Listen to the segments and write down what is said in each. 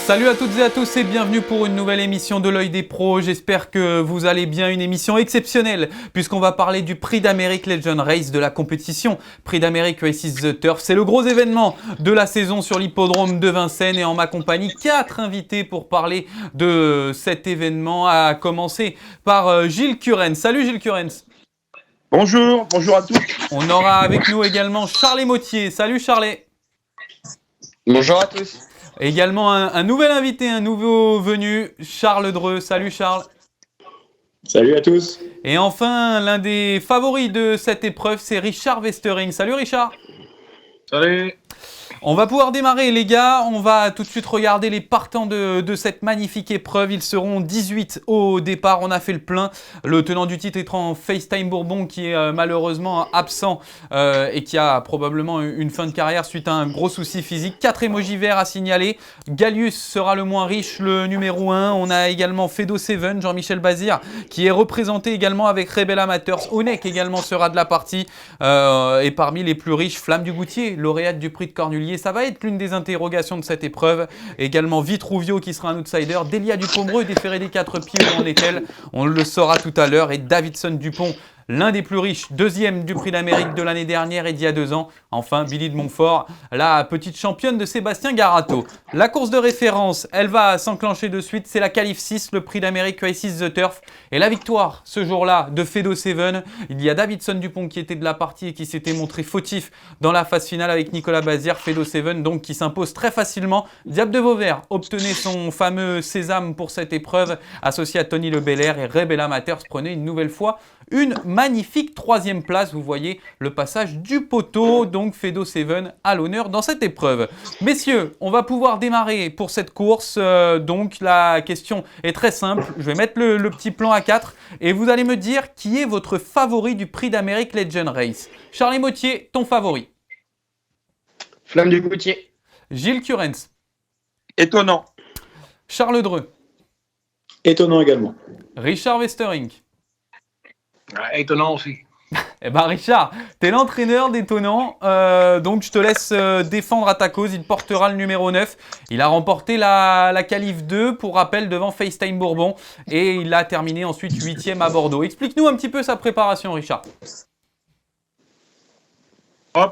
Salut à toutes et à tous et bienvenue pour une nouvelle émission de l'œil des pros. J'espère que vous allez bien, une émission exceptionnelle puisqu'on va parler du Prix d'Amérique Legend Race de la compétition. Prix d'Amérique Races The Turf, c'est le gros événement de la saison sur l'hippodrome de Vincennes et en ma compagnie 4 invités pour parler de cet événement, à commencer par Gilles Curens. Salut Gilles Curens. Bonjour à tous. On aura avec nous également Charles Motier. Salut Charles. Bonjour à tous. Également un nouvel invité, un nouveau venu, Charles Dreux. Salut Charles. Salut à tous. Et enfin, l'un des favoris de cette épreuve, c'est Richard Westering. Salut Richard. Salut. On va pouvoir démarrer les gars, on va tout de suite regarder les partants de cette magnifique épreuve. Ils seront 18 au départ, on a fait le plein. Le tenant du titre étant FaceTime Bourbon qui est malheureusement absent et qui a probablement une fin de carrière suite à un gros souci physique. 4 émojis verts à signaler. Gallius sera le moins riche, le numéro 1. On a également Fedo Seven, Jean-Michel Bazir qui est représenté également avec Rebel Amateurs. Onek également sera de la partie. Et parmi les plus riches, Flamme du Goutier, lauréate du prix de Cornulier. Ça va être l'une des interrogations de cette épreuve. Également Vitruvio qui sera un outsider. Delia Dupomereux, déféré des 4 pieds, où en est-elle? On le saura tout à l'heure. Et Davidson Dupont, l'un des plus riches, deuxième du Prix d'Amérique de l'année dernière et d'il y a 2 ans. Enfin, Billy de Montfort, la petite championne de Sébastien Garato. La course de référence, elle va s'enclencher de suite. C'est la Qualif 6, le Prix d'Amérique Races The Turf. Et la victoire, ce jour-là, de Fedo Seven. Il y a Davidson Dupont qui était de la partie et qui s'était montré fautif dans la phase finale avec Nicolas Bazir. Fedo Seven, donc, qui s'impose très facilement. Diable de Vauvert obtenait son fameux sésame pour cette épreuve, associé à Tony Le Belair, et Rebel Amateurs prenait une nouvelle fois une magnifique 3e place. Vous voyez le passage du poteau, donc Fedo Seven à l'honneur dans cette épreuve. Messieurs, on va pouvoir démarrer pour cette course. Donc la question est très simple. Je vais mettre le petit plan à 4 et vous allez me dire qui est votre favori du Prix d'Amérique Legend Race. Charles Motier, ton favori? Flamme du Goutier. Gilles Curens. Étonnant. Charles Dreux. Étonnant également. Richard Westering. Étonnant aussi. Eh ben Richard, t'es l'entraîneur d'Étonnant, donc je te laisse défendre à ta cause. Il portera le numéro 9. Il a remporté la Qualif 2, pour rappel, devant FaceTime Bourbon. Et il a terminé ensuite 8e à Bordeaux. Explique-nous un petit peu sa préparation, Richard.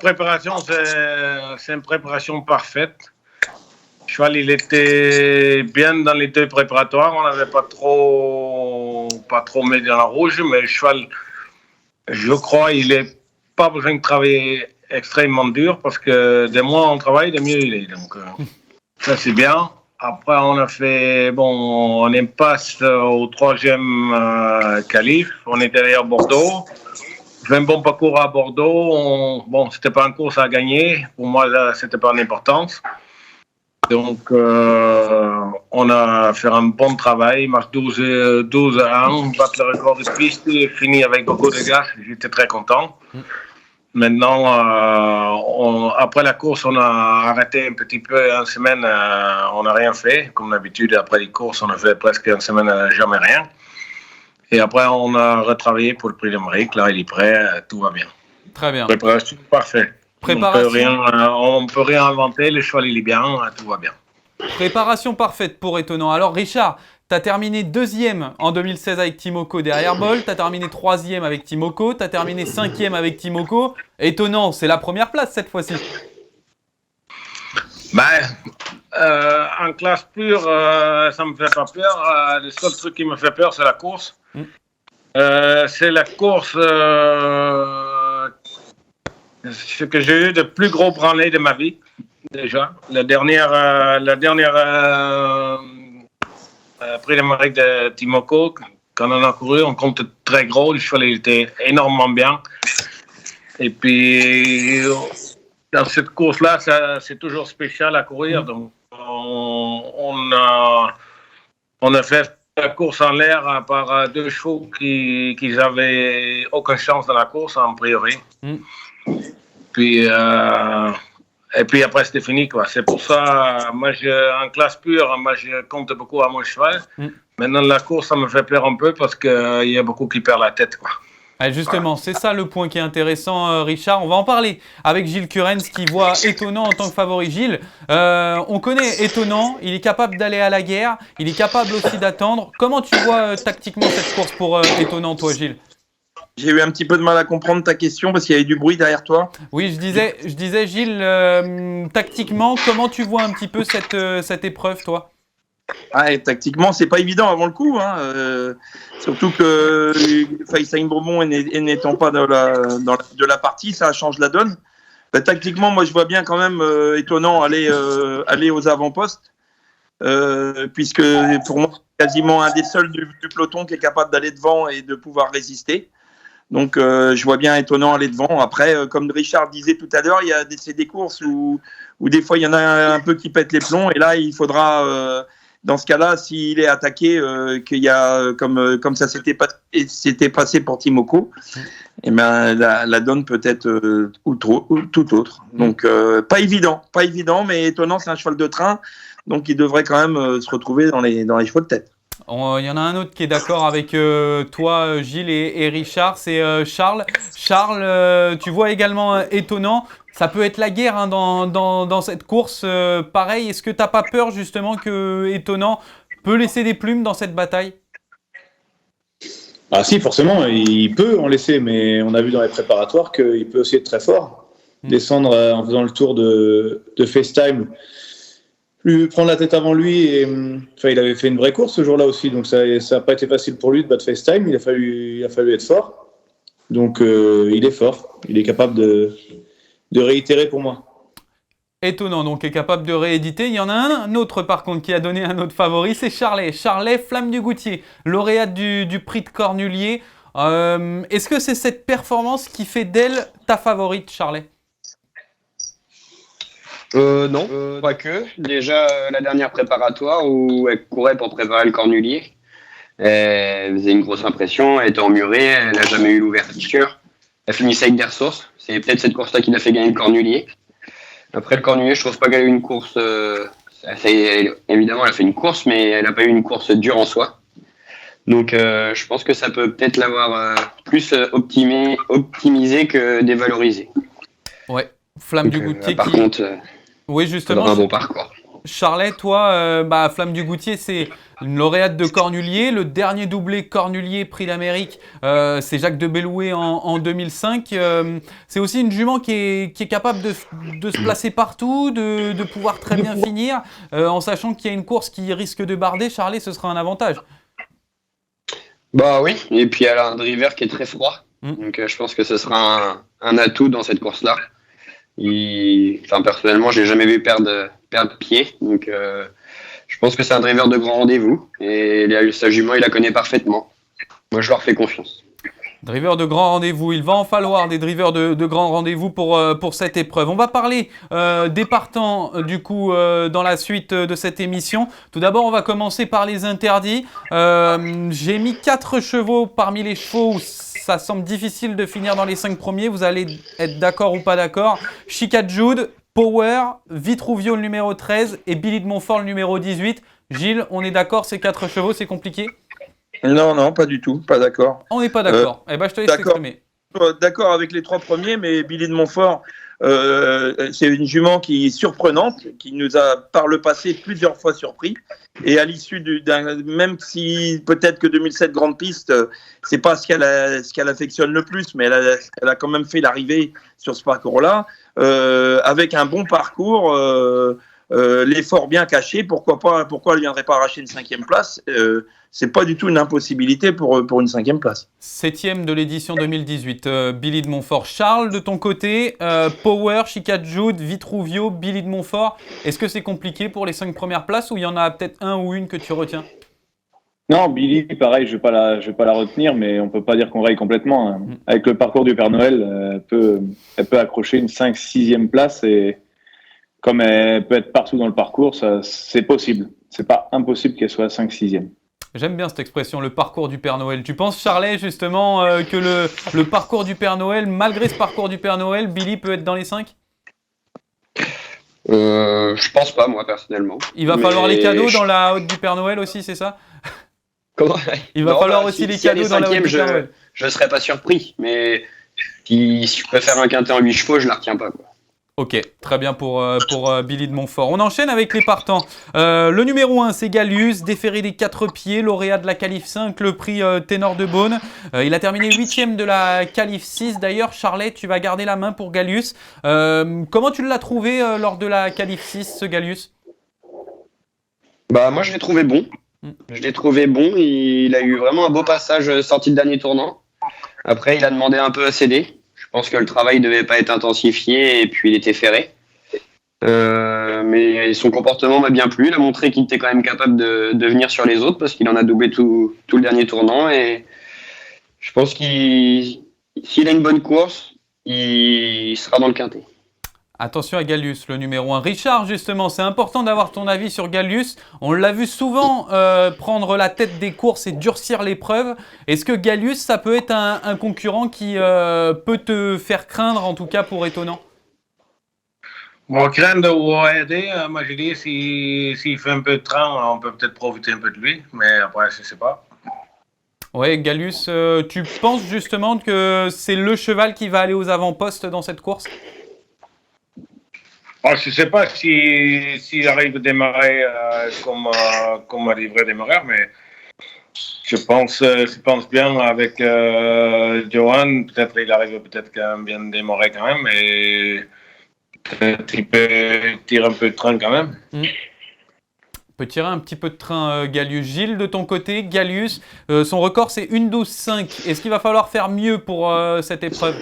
Préparation, c'est une préparation parfaite. Le cheval, il était bien dans les 2 préparatoires. On n'avait pas trop mis dans la rouge, mais le cheval, je crois, il n'est pas besoin de travailler extrêmement dur parce que de moins on travaille, de mieux il est. Donc, ça, c'est bien. Après, on a fait, on passe au 3e qualif. On est derrière Bordeaux. On fait un bon parcours à Bordeaux. C'était pas une course à gagner. Pour moi, là, c'était pas d'importance. Donc, on a fait un bon travail, marche 12 à 1, battre le record de piste, fini avec beaucoup de gaz, j'étais très content. Maintenant, après la course, on a arrêté un petit peu, une semaine, on n'a rien fait. Comme d'habitude, après les courses, on a fait presque une semaine, jamais rien. Et après, on a retravaillé pour le Prix d'Amérique, là, il est prêt, tout va bien. Très bien. Préparation parfaite. On peut rien inventer, le cheval il est bien, tout va bien. Préparation parfaite pour Étonnant. Alors Richard, tu as terminé 2e en 2016 avec Timoko derrière Boll, tu as terminé 3e avec Timoko, tu as terminé 5e avec Timoko. Étonnant, c'est la première place cette fois-ci. En classe pure, ça me fait pas peur. Le seul truc qui me fait peur, c'est la course. C'est la cource... ce que j'ai eu de plus gros branlé de ma vie, déjà. La dernière Prix d'Amérique de Timoko, quand on a couru, on compte très gros. Le cheval était énormément bien. Et puis, dans cette course-là, c'est toujours spécial à courir. Donc, on a fait la course en l'air par 2 chevaux qui n'avaient aucune chance dans la course, en priori. Et puis après, c'était fini, quoi. C'est pour ça, moi, en classe pure, je compte beaucoup à mon cheval. Maintenant, la course, ça me fait peur un peu parce qu'il y a beaucoup qui perdent la tête, quoi. Ah, justement, c'est ça le point qui est intéressant, Richard. On va en parler avec Gilles Curens qui voit Étonnant en tant que favori. Gilles, on connaît Étonnant, il est capable d'aller à la guerre, il est capable aussi d'attendre. Comment tu vois tactiquement cette course pour Étonnant, toi, Gilles? J'ai eu un petit peu de mal à comprendre ta question parce qu'il y avait du bruit derrière toi. Oui, je disais Gilles, tactiquement, comment tu vois un petit peu cette épreuve, toi? Ah, et tactiquement, c'est pas évident avant le coup. Surtout que FaceTime Bourbon n'étant pas de la partie, ça change la donne. Tactiquement, moi, je vois bien quand même Étonnant aller aux avant-postes. Puisque pour moi, c'est quasiment un des seuls du peloton qui est capable d'aller devant et de pouvoir résister. Donc, je vois bien Étonnant aller devant. Après, comme Richard disait tout à l'heure, c'est des courses où des fois, il y en a un peu qui pètent les plombs. Et là, il faudra, dans ce cas-là, s'il est attaqué, qu'il y a, comme ça s'était passé pour Timoko, et ben, la donne peut être tout autre. Donc, pas évident, mais Étonnant, c'est un cheval de train. Donc, il devrait quand même se retrouver dans les chevaux de tête. Il y en a un autre qui est d'accord avec toi, Gilles et Richard, c'est Charles. Charles, tu vois également Étonnant. Ça peut être la guerre hein, dans cette course. Pareil, est-ce que tu n'as pas peur justement que Étonnant peut laisser des plumes dans cette bataille? Ah si, forcément, il peut en laisser, mais on a vu dans les préparatoires qu'il peut aussi être très fort. Descendre en faisant le tour de FaceTime, lui prendre la tête avant lui. Il avait fait une vraie course ce jour-là aussi, donc ça n'a pas été facile pour lui de battre FaceTime. Il a fallu être fort. Donc il est fort, il est capable de réitérer pour moi. Étonnant, donc est capable de rééditer. Il y en a un autre par contre qui a donné un autre favori, c'est Charlet. Charlet, Flamme du Goutier, lauréate du prix de Cornulier. Est-ce que c'est cette performance qui fait d'elle ta favorite, Charlet? Non, pas que. Déjà, la dernière préparatoire où elle courait pour préparer le Cornulier, elle faisait une grosse impression, elle était emmurée, elle n'a jamais eu l'ouverture. Elle finissait avec des ressources. C'est peut-être cette course-là qui l'a fait gagner le Cornulier. Après le Cornulier, je trouve pas qu'elle a eu une course... évidemment, elle a fait une course, mais elle n'a pas eu une course dure en soi. Donc, je pense que ça peut peut-être l'avoir plus optimisé que dévalorisé. Ouais, Flamme du Goutier par contre, oui, justement, un bon parcours. Charlet, toi, Flamme du Goutier, c'est une lauréate de Cornulier. Le dernier doublé Cornulier Prix d'Amérique, c'est Jacques de Bellouet en 2005. C'est aussi une jument qui est capable de se placer partout, de pouvoir très bien finir, en sachant qu'il y a une course qui risque de barder. Charlet, ce sera un avantage. Bah oui, et puis elle a un driver qui est très froid. Donc je pense que ce sera un atout dans cette course-là. Personnellement, je l'ai jamais vu perdre pied, donc je pense que c'est un driver de grand rendez-vous et sa jument, il la connaît parfaitement. Moi, je leur fais confiance. Driver de grand rendez-vous, il va en falloir des drivers de grand rendez-vous pour cette épreuve. On va parler des partants du coup dans la suite de cette émission. Tout d'abord, on va commencer par les interdits. J'ai mis 4 chevaux parmi les chevaux où ça semble difficile de finir dans les 5 premiers. Vous allez être d'accord ou pas d'accord. Chica Jude, Power, Vitruvio le numéro 13 et Billy de Montfort le numéro 18. Gilles, on est d'accord, ces 4 chevaux, c'est compliqué? Non, pas du tout, pas d'accord. On n'est pas d'accord. Eh ben, je te laisse t'exprimer. D'accord avec les 3 premiers, mais Billy de Montfort, c'est une jument qui est surprenante, qui nous a par le passé plusieurs fois surpris. Et à l'issue même si peut-être que 2007 Grande Piste, c'est pas ce qu'elle affectionne le plus, mais elle a quand même fait l'arrivée sur ce parcours-là, avec un bon parcours. L'effort bien caché, pourquoi elle ne viendrait pas arracher une 5e place? C'est pas du tout une impossibilité pour une 5e place. 7e de l'édition 2018, Billy de Montfort. Charles, de ton côté, Power, Chica Jude, Vitruvio, Billy de Montfort, est-ce que c'est compliqué pour les 5 premières places ou il y en a peut-être un ou une que tu retiens? Non, Billy, pareil, je vais pas la retenir, mais on peut pas dire qu'on raye complètement. Hein. Avec le parcours du Père Noël, elle peut accrocher une 5-6e place et comme elle peut être partout dans le parcours, c'est possible. C'est pas impossible qu'elle soit 5-6e. J'aime bien cette expression, le parcours du Père Noël. Tu penses, Charlet, justement, que le parcours du Père Noël, malgré ce parcours du Père Noël, Billy peut être dans les 5? Je pense pas, moi, personnellement. Il va falloir les cadeaux dans la haute du Père Noël aussi, c'est ça? Comment? Il va falloir aussi les cadeaux dans la haute du Père Noël. je serais pas surpris. Mais si je peux faire un quintet en 8 chevaux, je la retiens pas, quoi. Ok, très bien pour Billy de Montfort. On enchaîne avec les partants. Le numéro 1, c'est Gallius, déféré des 4 pieds, lauréat de la Qualif 5, le prix Ténor de Beaune. Il a terminé 8e de la Qualif 6. D'ailleurs, Charlet, tu vas garder la main pour Gallius. Comment tu l'as trouvé lors de la Qualif 6, ce Gallius? Bah, moi, je l'ai trouvé bon. Je l'ai trouvé bon. Il a eu vraiment un beau passage sorti de dernier tournant. Après, il a demandé un peu à céder. Je pense que le travail ne devait pas être intensifié et puis il était ferré. Mais son comportement m'a bien plu. Il a montré qu'il était quand même capable de venir sur les autres parce qu'il en a doublé tout le dernier tournant. Et je pense s'il a une bonne course, il sera dans le quintet. Attention à Gallius, le numéro 1. Richard, justement, c'est important d'avoir ton avis sur Gallius. On l'a vu souvent prendre la tête des courses et durcir l'épreuve. Est-ce que Gallius, ça peut être un concurrent qui peut te faire craindre, en tout cas pour étonnant? Bon, craindre ou aider, moi je dis, s'il fait un peu de train, on peut peut-être profiter un peu de lui, mais après, je ne sais pas. Ouais, Gallius, tu penses justement que c'est le cheval qui va aller aux avant-postes dans cette course? Je ne sais pas s'il arrive à démarrer comme il devrait démarrer, mais je pense bien avec Johan, peut-être il arrive quand même bien démarrer quand même, et peut-être il peut tirer un peu de train quand même. Peut tirer un petit peu de train, Gallius. Gilles, de ton côté, Gallius, son record c'est 1:12,5. Est-ce qu'il va falloir faire mieux pour cette épreuve?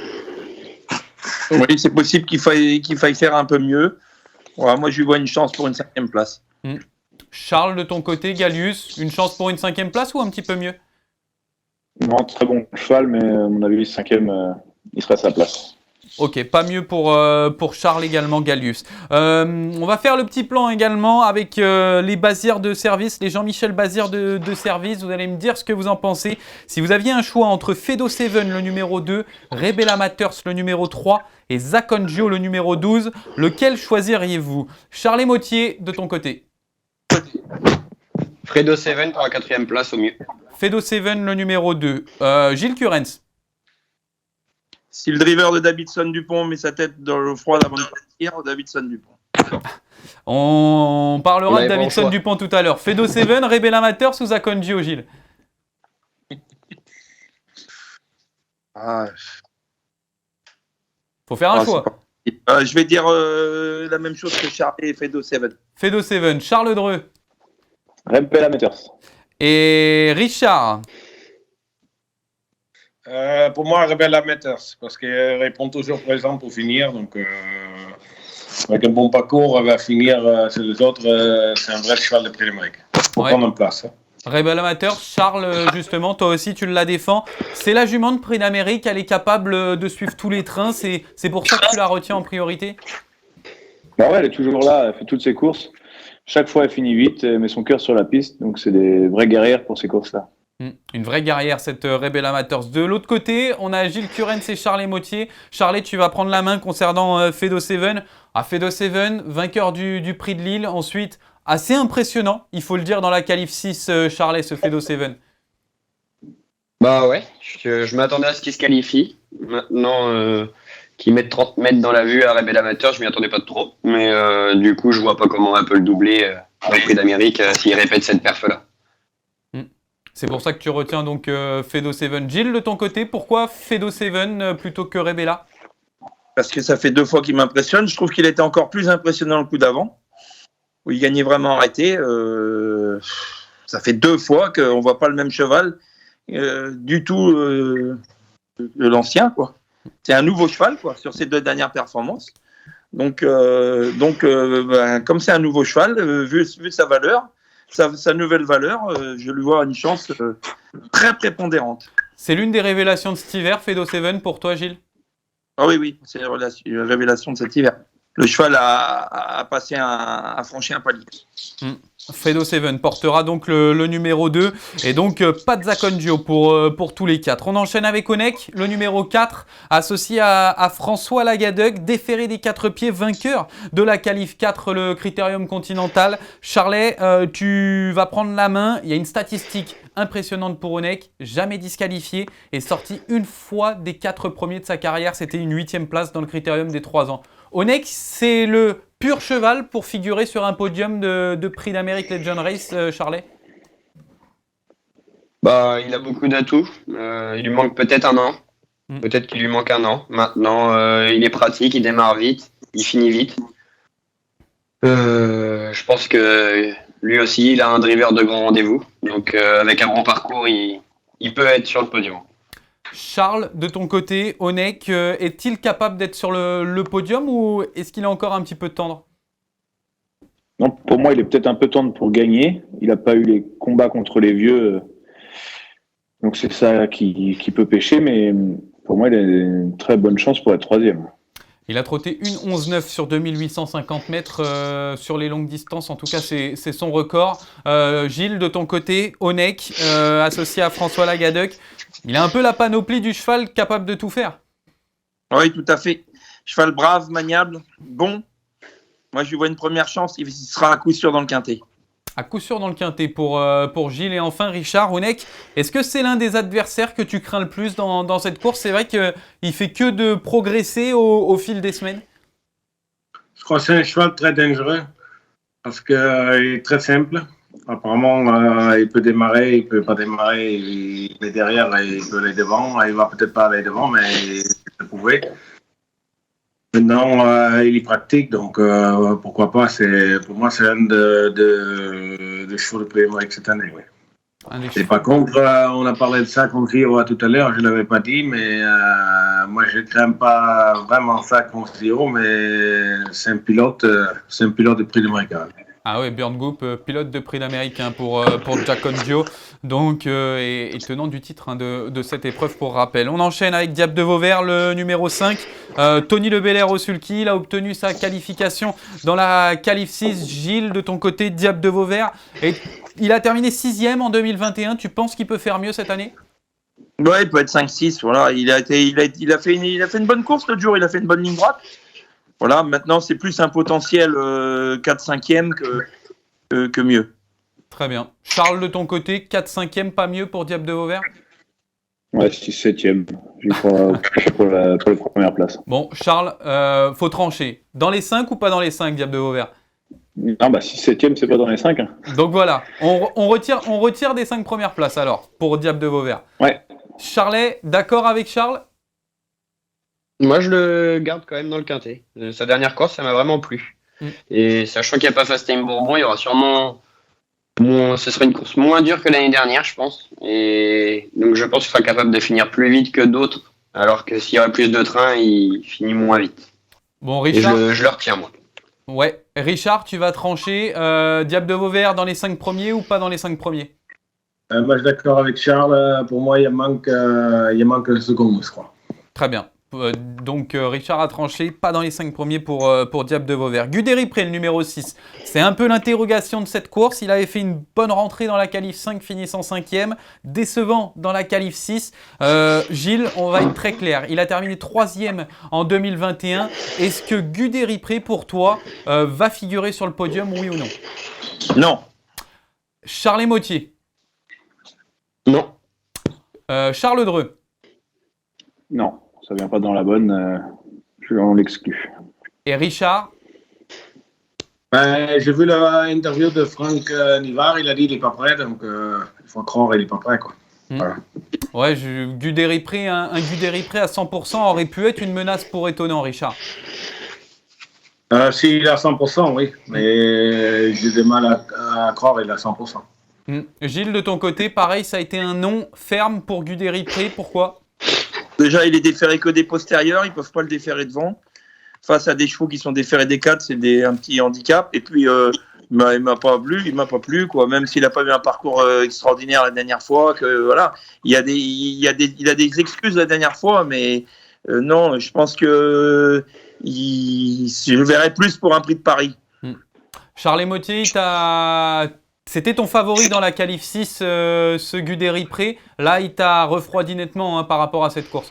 Oui, c'est possible qu'il faille faire un peu mieux. Voilà, moi, je lui vois une chance pour une 5e place. Charles, de ton côté, Gallius, une chance pour une 5e place ou un petit peu mieux? Non, très bon cheval, mais à mon avis, 5e, il serait à sa place. Ok, pas mieux pour Charles également, Gallius. On va faire le petit plan également avec les Bazières de service, les Jean-Michel Bazières de service. Vous allez me dire ce que vous en pensez. Si vous aviez un choix entre Fedo Seven, le numéro 2, Rebel Amateurs, le numéro 3 et Zacongio, le numéro 12, lequel choisiriez-vous? Charles Mottier, de ton côté. Fredo Seven pour la 4e place au mieux. Fedo Seven, le numéro 2. Gilles Curens. Si le driver de Davidson Dupont met sa tête dans le froid avant de partir, Davidson Dupont. On parlera de Davidson Dupont tout à l'heure. Fedo Seven, Rebel Amateurs ou Zacongio, Gilles? Faut faire un choix. Je vais dire la même chose que Charles et Fedo Seven. Fedo Seven, Charles Dreux. Rebel Amateurs. Et Richard. Pour moi, Rebel Amateurs, parce qu'il répond toujours présent pour finir. Donc, avec un bon parcours, elle va finir sur les autres. C'est un vrai cheval de Prix d'Amérique. Pour prendre une place. Rebel Amateur, Charles, justement, toi aussi, tu la défends. C'est la jument de Prix d'Amérique, elle est capable de suivre tous les trains. C'est pour ça que tu la retiens en priorité? Bah ouais, elle est toujours là, elle fait toutes ses courses. Chaque fois, elle finit 8, elle met son cœur sur la piste. Donc, c'est des vraies guerrières pour ces courses-là. Une vraie guerrière, cette Rebel Amateurs. De l'autre côté, on a Gilles Curens et Charles Mottier. Charles, tu vas prendre la main concernant Fedo Seven. Fedo Seven, vainqueur du prix de Lille. Ensuite, assez impressionnant, il faut le dire, dans la Qualif 6, Charles, ce Fedo Seven. Bah ouais, je m'attendais à ce qu'il se qualifie. Maintenant, qu'il mette 30 mètres dans la vue à Rebel Amateur, je m'y attendais pas trop. Mais du coup, je vois pas comment on peut le doubler dans le Prix d'Amérique s'il répète cette perf-là. C'est pour ça que tu retiens donc Fedo Seven. Gilles, de ton côté, pourquoi Fedo Seven plutôt que Rebella? Parce que ça fait 2 fois qu'il m'impressionne. Je trouve qu'il était encore plus impressionnant le coup d'avant, où il gagnait vraiment arrêté. Ça fait 2 fois qu'on ne voit pas le même cheval du tout de l'ancien, quoi. C'est un nouveau cheval, quoi, sur ces 2 dernières performances. Donc, comme c'est un nouveau cheval, vu sa valeur, sa nouvelle valeur, je lui vois une chance très prépondérante. C'est l'une des révélations de cet hiver, Fedo Seven, pour toi, Gilles? Ah oui, c'est une révélation de cet hiver. Le cheval a franchi un palier. Fredo Seven portera donc le numéro 2 et donc pas de Zaccondio pour tous les 4. On enchaîne avec Onek, le numéro 4, associé à François Lagadec, déféré des 4 pieds, vainqueur de la qualif 4, le Critérium Continental. Charlet, tu vas prendre la main. Il y a une statistique impressionnante pour Onek, jamais disqualifié et sorti une fois des 4 premiers de sa carrière. C'était une 8e place dans le Critérium des 3 ans. Onek, c'est le pur cheval pour figurer sur un podium de Prix d'Amérique Legend Race, Charlet? Bah, il a beaucoup d'atouts. Il lui manque peut-être un an. Peut-être qu'il lui manque un an. Maintenant, il est pratique, il démarre vite, il finit vite. Je pense que lui aussi, il a un driver de grand rendez-vous. Donc, avec un bon parcours, il peut être sur le podium. Charles, de ton côté, Onek, est-il capable d'être sur le podium ou est-ce qu'il est encore un petit peu tendre? Non, pour moi, il est peut-être un peu tendre pour gagner. Il n'a pas eu les combats contre les vieux. Donc c'est ça qui peut pêcher, mais pour moi, il a une très bonne chance pour être 3e. Il a trotté une 11,9 sur 2850 mètres sur les longues distances. En tout cas, c'est son record. Gilles, de ton côté, Onek, associé à François Lagadec, il a un peu la panoplie du cheval capable de tout faire. Oui, tout à fait. Cheval brave, maniable, bon. Moi, je lui vois une première chance. Il sera à coup sûr dans le quintet. À coup sûr dans le quintet pour Gilles. Et enfin, Richard, Onek, est-ce que c'est l'un des adversaires que tu crains le plus dans cette course? C'est vrai qu'il fait que de progresser au fil des semaines. Je crois que c'est un cheval très dangereux parce qu'il est très simple. Apparemment, il peut démarrer, il peut pas démarrer, il est derrière, il peut aller devant. Il va peut-être pas aller devant, mais il peut pouvoir. Maintenant, il est pratique, donc pourquoi pas. Pour moi, c'est un de chevaux de Prix d'Amérique cette année. Oui. Et par contre, on a parlé de ça contre Hiro tout à l'heure, je ne l'avais pas dit, mais moi, je ne crains pas vraiment ça contre Hiro, mais c'est un pilote de Prix d'Amérique. Ah oui, Björn Goop, pilote de Prix d'Amérique pour Zaccondio, donc et tenant du titre de cette épreuve pour rappel. On enchaîne avec Diable de Vauvert, le numéro 5. Tony Le Belair au sulky, il a obtenu sa qualification dans la qualif 6. Gilles, de ton côté, Diable de Vauvert, et il a terminé 6e en 2021. Tu penses qu'il peut faire mieux cette année? Ouais, il peut être 5-6. Voilà. Il a fait une bonne course l'autre jour, il a fait une bonne ligne droite. Voilà, maintenant, c'est plus un potentiel 4-5e que mieux. Très bien. Charles, de ton côté, 4-5e, pas mieux pour Diable de Vauvert? Ouais, 6-7e. Je crois pour la première place. Bon, Charles, faut trancher. Dans les 5 ou pas dans les 5, Diable de Vauvert? Non, 6-7e, c'est pas dans les 5. Hein. Donc voilà, on retire des 5 premières places alors, pour Diable de Vauvert. Ouais. Charlet, d'accord avec Charles? Moi, je le garde quand même dans le quintet. Sa dernière course, ça m'a vraiment plu. Et sachant qu'il n'y a pas Fast Time Bourbon, il y aura sûrement... ce sera une course moins dure que l'année dernière, je pense. Et donc, je pense qu'il sera capable de finir plus vite que d'autres. Alors que s'il y aurait plus de trains, il finit moins vite. Bon, Richard... Et je le retiens, moi. Ouais. Richard, tu vas trancher. Diable de Vauvert dans les 5 premiers ou pas dans les 5 premiers? Moi, je suis d'accord avec Charles. Pour moi, il manque un second, je crois. Très bien. Donc Richard a tranché, pas dans les 5 premiers pour Diable de Vauvert. Guderipré, le numéro 6. C'est un peu l'interrogation de cette course. Il avait fait une bonne rentrée dans la qualif 5, finissant 5e. Décevant dans la qualif 6. Gilles, on va être très clair. Il a terminé 3e en 2021. Est-ce que Guderipré, pour toi, va figurer sur le podium, oui ou non? Non. Charles Motier. Non. Charles Dreux. Non. Ça vient pas dans la bonne, on l'exclut. Et Richard? J'ai vu l'interview de Franck Nivard, il a dit qu'il n'est pas prêt, donc il faut croire qu'il n'est pas prêt. Quoi. Voilà. Ouais, un Guderipré à 100% aurait pu être une menace pour Étonnant, Richard. S'il est à 100%, oui, mais j'ai du mal à croire qu'il est à 100%. Gilles, de ton côté, pareil, ça a été un non ferme pour Guderipré, pourquoi? Déjà, il est déféré que des postérieurs, ils ne peuvent pas le déférer devant. Face à des chevaux qui sont déférés des 4, c'est un petit handicap. Et puis, il m'a pas plu, quoi. Même s'il n'a pas eu un parcours extraordinaire la dernière fois. Voilà, il a des excuses la dernière fois, mais non, je pense que je verrais plus pour un prix de Paris. Charles Motier, c'était ton favori dans la qualif 6, ce Guderi-Pré. Là, il t'a refroidi nettement par rapport à cette course.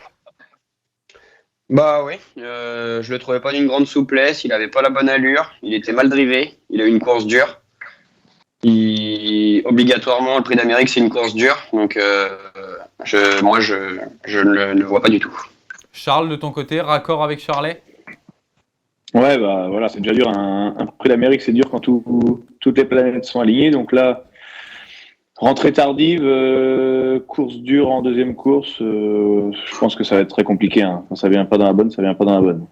Bah oui, je le trouvais pas d'une grande souplesse, il avait pas la bonne allure, il était mal drivé, il a eu une course dure. Obligatoirement, le Prix d'Amérique, c'est une course dure, donc je ne le vois pas du tout. Charles, de ton côté, raccord avec Charlet? Ouais, bah voilà, c'est déjà dur. Un Prix d'Amérique, c'est dur quand toutes les planètes sont alignées. Donc là, rentrée tardive, course dure en deuxième course, je pense que ça va être très compliqué. Hein. Quand ça vient pas dans la bonne, ça vient pas dans la bonne.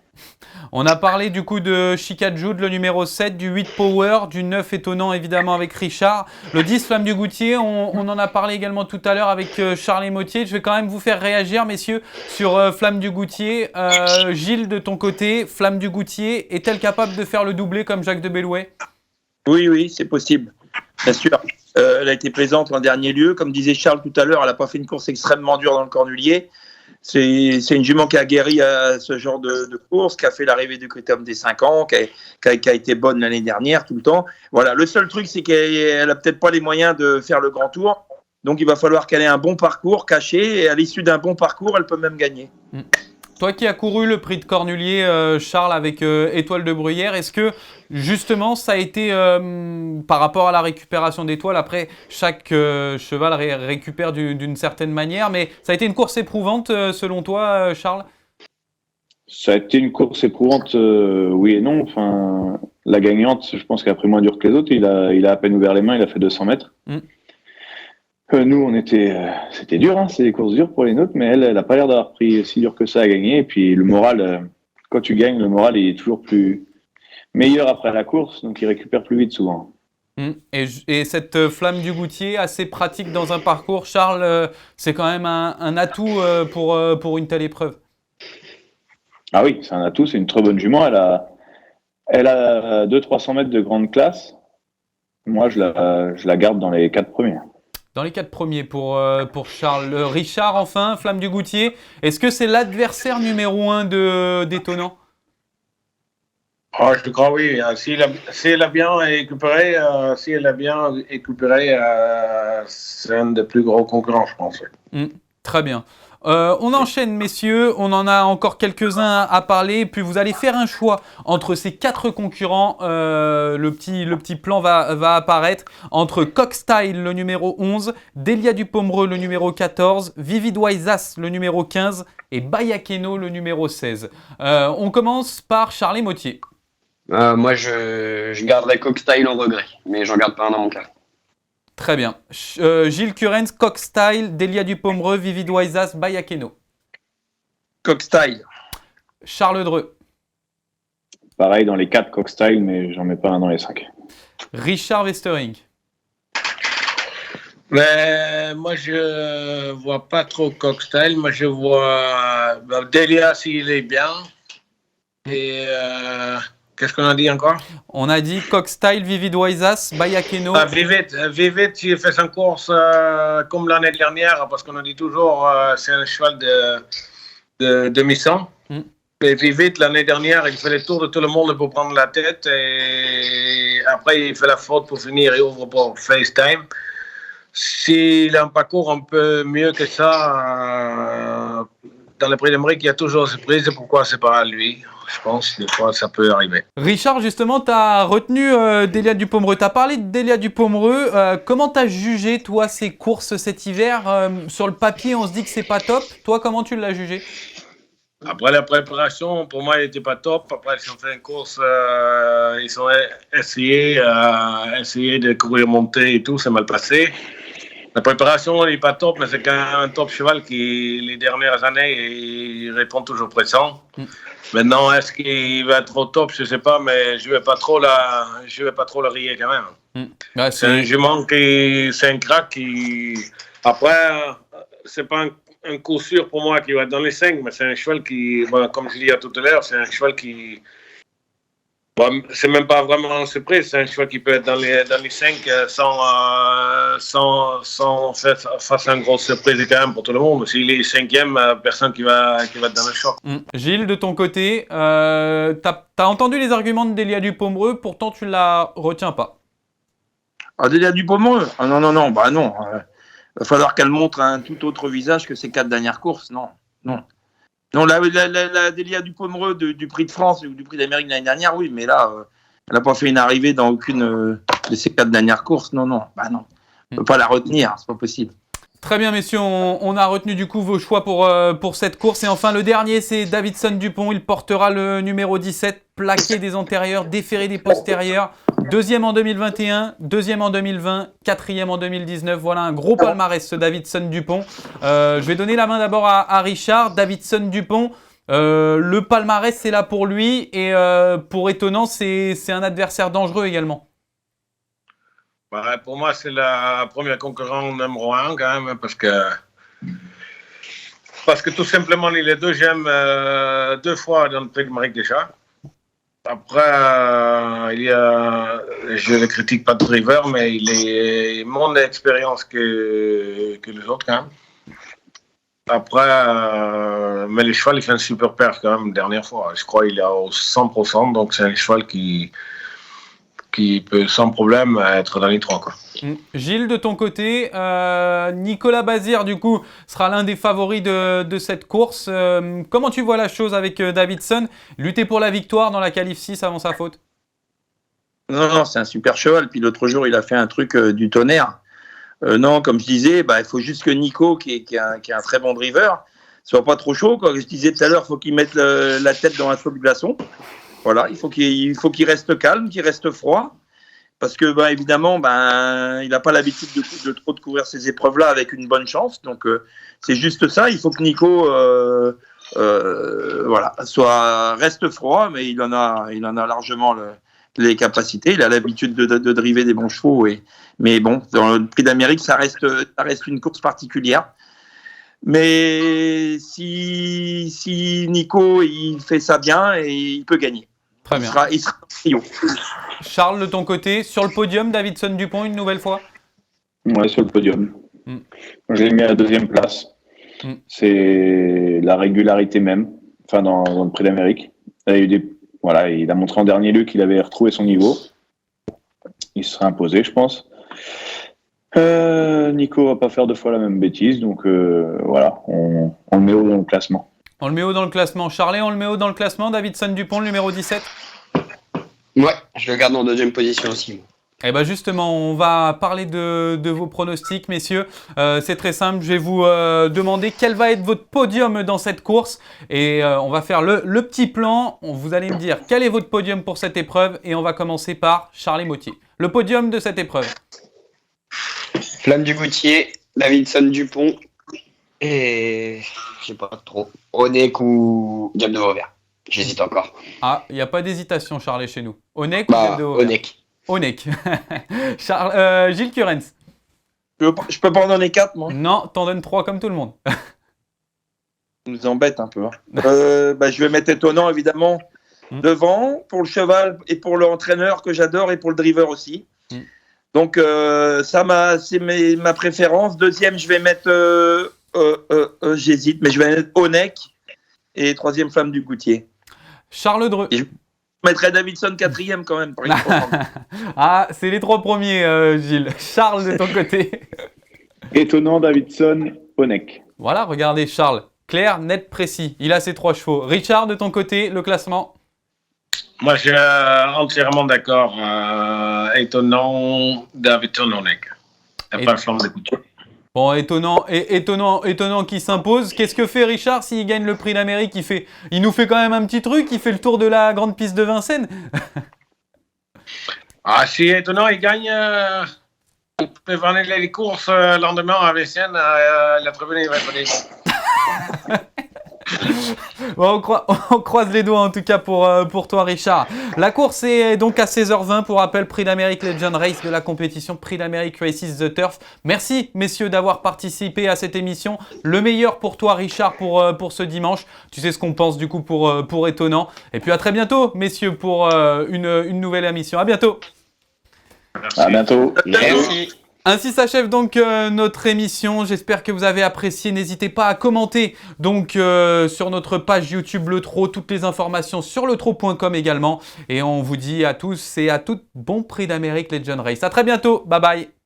On a parlé du coup de Chica Jude, le numéro 7, du 8 Power, du 9 étonnant évidemment avec Richard, le 10 Flamme du Goutier, on en a parlé également tout à l'heure avec Charles Motier. Je vais quand même vous faire réagir messieurs sur Flamme du Goutier. Gilles, de ton côté, Flamme du Goutier, est-elle capable de faire le doublé comme Jacques de Bellouet? Oui, c'est possible, bien sûr. Elle a été présente en dernier lieu. Comme disait Charles tout à l'heure, elle n'a pas fait une course extrêmement dure dans le Cornulier. C'est une jument qui a guéri à ce genre de course, qui a fait l'arrivée du Critérium des 5 ans, qui a été bonne l'année dernière tout le temps. Voilà, le seul truc, c'est qu'elle n'a peut-être pas les moyens de faire le grand tour. Donc, il va falloir qu'elle ait un bon parcours caché. Et à l'issue d'un bon parcours, elle peut même gagner. Toi qui as couru le prix de Cornulier, Charles, avec Étoile de Bruyère, est-ce que justement ça a été par rapport à la récupération d'Étoile, après chaque cheval récupère d'une certaine manière, mais ça a été une course éprouvante selon toi, Charles? Ça a été une course éprouvante, oui et non. Enfin, la gagnante, je pense qu'elle a pris moins dur que les autres. Il a à peine ouvert les mains, il a fait 200 mètres. Nous, c'était dur, hein, c'est des courses dures pour les nôtres, mais elle n'a pas l'air d'avoir pris si dur que ça à gagner. Et puis le moral, quand tu gagnes, le moral est toujours plus meilleur après la course, donc il récupère plus vite souvent. Et cette Flamme du Goutier, assez pratique dans un parcours, Charles, c'est quand même un atout pour une telle épreuve. Ah oui, c'est un atout, c'est une très bonne jument. Elle a 200-300 mètres de grande classe. Moi, je la garde dans les 4 premiers. Dans les 4 premiers pour Charles. Richard, enfin, Flamme du Goutier. Est-ce que c'est l'adversaire numéro 1 d'Étonnant? Je crois oui. Si elle a bien récupéré, c'est un des plus gros concurrents, je pense. Très bien. On enchaîne, messieurs. On en a encore quelques-uns à parler. Puis vous allez faire un choix entre ces 4 concurrents. Le petit plan va apparaître entre Cockstyle, le numéro 11, Delia Dupomereux, le numéro 14, Vivid Waisas, le numéro 15 et Bayakeno, le numéro 16. On commence par Charles Motier. Moi, je garderai Cockstyle en regret, mais j'en garde pas un dans mon cas. Très bien. Gilles Curens, Cockstyle, Delia Dupomereux, Vivid Waisas, Bayakeno. Cockstyle. Charles Dreux. Pareil dans les 4 Cockstyle, mais j'en mets pas un dans les 5. Richard Westering. Mais moi, je vois pas trop Cockstyle. Moi, je vois Delia s'il est bien. Et qu'est-ce qu'on a dit encore? On a dit Cockstyle, Vivid Waisas, Bayakeno. Vivid, il fait son course comme l'année dernière, parce qu'on a dit toujours c'est un cheval de demi-sang. Et Vivid, l'année dernière, il fait le tour de tout le monde pour prendre la tête. Et après, il fait la faute pour finir et ouvre pour FaceTime. S'il a un parcours un peu mieux que ça, dans le Prix d'Amérique, il y a toujours surprise. Pourquoi c'est pas lui? Je pense que des fois, ça peut arriver. Richard, justement, tu as retenu Delia Dupomereux. Tu as parlé de Delia Dupomereux. Comment tu as jugé, toi, ces courses cet hiver? Sur le papier, on se dit que c'est pas top. Toi, comment tu l'as jugé? Après la préparation, pour moi, il n'était pas top. Après, ils ont fait une course, ils ont essayé de courir monter et tout, c'est mal passé. La préparation n'est pas top, mais c'est quand même un top cheval qui, les dernières années, il répond toujours présent. Maintenant, est-ce qu'il va être au top? Je ne sais pas, mais je ne vais pas trop le rier quand même. Ouais, c'est un jument c'est un crack qui... Après, c'est pas un coup sûr pour moi qui va être dans les 5, mais c'est un cheval qui, comme je l'ai dit tout à l'heure, c'est un cheval qui Bon, c'est même pas vraiment une surprise, c'est un choix qui peut être dans les 5 sans faire face à une grosse surprise quand même pour tout le monde. S'il est 5e, personne qui va être dans le choc. Gilles, de ton côté, t'as entendu les arguments de Délia Dupomereux, pourtant tu la retiens pas. Ah, Délia Dupomereux? Ah, non, bah non. Il va falloir qu'elle montre un tout autre visage que ses 4 dernières courses. Non. Non, la Délia Dupomereux du Prix de France ou du Prix d'Amérique l'année dernière, oui, mais là, elle n'a pas fait une arrivée dans aucune de ses 4 dernières courses. Non. Bah non. On ne peut pas la retenir, c'est pas possible. Très bien, messieurs, on a retenu du coup vos choix pour cette course. Et enfin, le dernier, c'est Davidson Dupont. Il portera le numéro 17, plaqué des antérieurs, déferré des postérieurs. 2e en 2021, 2e en 2020, 4e en 2019. Voilà un gros palmarès, ce Davidson Dupont. Je vais donner la main d'abord à Richard. Davidson Dupont, le palmarès, c'est là pour lui. Et pour Étonnant, c'est un adversaire dangereux également. Bah, pour moi, c'est la première concurrente numéro 1 quand même, parce que tout simplement, il est deuxième 2 fois dans le Prix d'Amérique déjà. Après, je ne critique pas de driver, mais il est moins d'expérience que les autres quand même. Après, mais le cheval, il fait un super perf quand même, dernière fois. Je crois qu'il est au 100%, donc c'est un cheval qui peut sans problème être dans les 3, quoi. Gilles, de ton côté, Nicolas Bazir, du coup, sera l'un des favoris de cette course. Comment tu vois la chose avec Davidson? Lutter pour la victoire dans la qualif 6 avant sa faute? Non, c'est un super cheval. Puis l'autre jour, il a fait un truc du tonnerre. Non, comme je disais, il faut juste que Nico, qui est un très bon driver, soit pas trop chaud, quoi. Je disais tout à l'heure, il faut qu'il mette la tête dans un seau de glaçon. Voilà, il faut qu'il reste calme, qu'il reste froid, parce que évidemment, il n'a pas l'habitude de trop de courir ces épreuves-là avec une bonne chance. Donc c'est juste ça. Il faut que Nico, reste froid, mais il en a largement les capacités. Il a l'habitude de driver des bons chevaux. Mais bon, dans le Prix d'Amérique, ça reste une course particulière. Mais si Nico il fait ça bien, et il peut gagner. Très bien. Il sera trio. Charles, de ton côté, sur le podium, Davidson Dupont une nouvelle fois? Ouais, sur le podium. Je l'ai mis à la 2e place. C'est la régularité même, dans le Prix d'Amérique. Il a montré en dernier lieu qu'il avait retrouvé son niveau. Il se serait imposé, je pense. Nico va pas faire 2 fois la même bêtise, donc on le met haut dans le classement. On le met haut dans le classement. Charlet, on le met haut dans le classement. Davidson Dupont, le numéro 17. Ouais, je le garde en 2e position aussi. Eh bien justement, on va parler de vos pronostics, messieurs. C'est très simple, je vais vous demander quel va être votre podium dans cette course. Et on va faire le petit plan. Vous allez me dire quel est votre podium pour cette épreuve. Et on va commencer par Charlie Mottier. Le podium de cette épreuve. Flamme du Goutier, Davidson Dupont et je sais pas trop, Onek ou Diable de Vauvert. J'hésite encore. Ah, il n'y a pas d'hésitation, Charlie, chez nous. Onek ou Diable de Vauvert? Onek. Gilles Curens. Je peux pas en donner 4, moi? Non, t'en donnes 3 comme tout le monde. Ça nous embête un peu. Je vais mettre Étonnant, évidemment, devant, pour le cheval et pour l'entraîneur que j'adore et pour le driver aussi. Donc, c'est ma préférence. 2e, je vais mettre... j'hésite, mais je vais mettre Onek. Et 3e, Flamme du Goutier. Charles Dreux. Et je mettrais Davidson 4e quand même. Ah, c'est les 3 premiers, Gilles. Charles, de ton côté. Étonnant, Davidson, Onek. Voilà, regardez Charles. Clair, net, précis. Il a ses 3 chevaux. Richard, de ton côté, le classement? Moi, je suis entièrement d'accord. Étonnant, Davidson, Onek. Pas Flamme du Goutier. Bon, étonnant qui s'impose. Qu'est-ce que fait Richard s'il gagne le Prix d'Amérique? Il nous fait quand même un petit truc. Il fait le tour de la grande piste de Vincennes. Si Étonnant, il gagne, on peut vendre les courses le lendemain à Vincennes. La tribune, il va être Bon, on croise les doigts en tout cas pour toi, Richard. La course est donc à 16h20. Pour rappel, Prix d'Amérique Legend Race de la compétition Prix d'Amérique Races The Turf. Merci, messieurs, d'avoir participé à cette émission. Le meilleur pour toi, Richard, pour ce dimanche. Tu sais ce qu'on pense du coup pour Étonnant. Et puis à très bientôt, messieurs, pour une nouvelle émission. À bientôt. Merci. À bientôt. Merci. Ainsi s'achève donc notre émission. J'espère que vous avez apprécié. N'hésitez pas à commenter donc sur notre page YouTube Le Trot, toutes les informations sur letrot.com également. Et on vous dit à tous et à toutes bon Prix d'Amérique Legend Race. À très bientôt. Bye bye.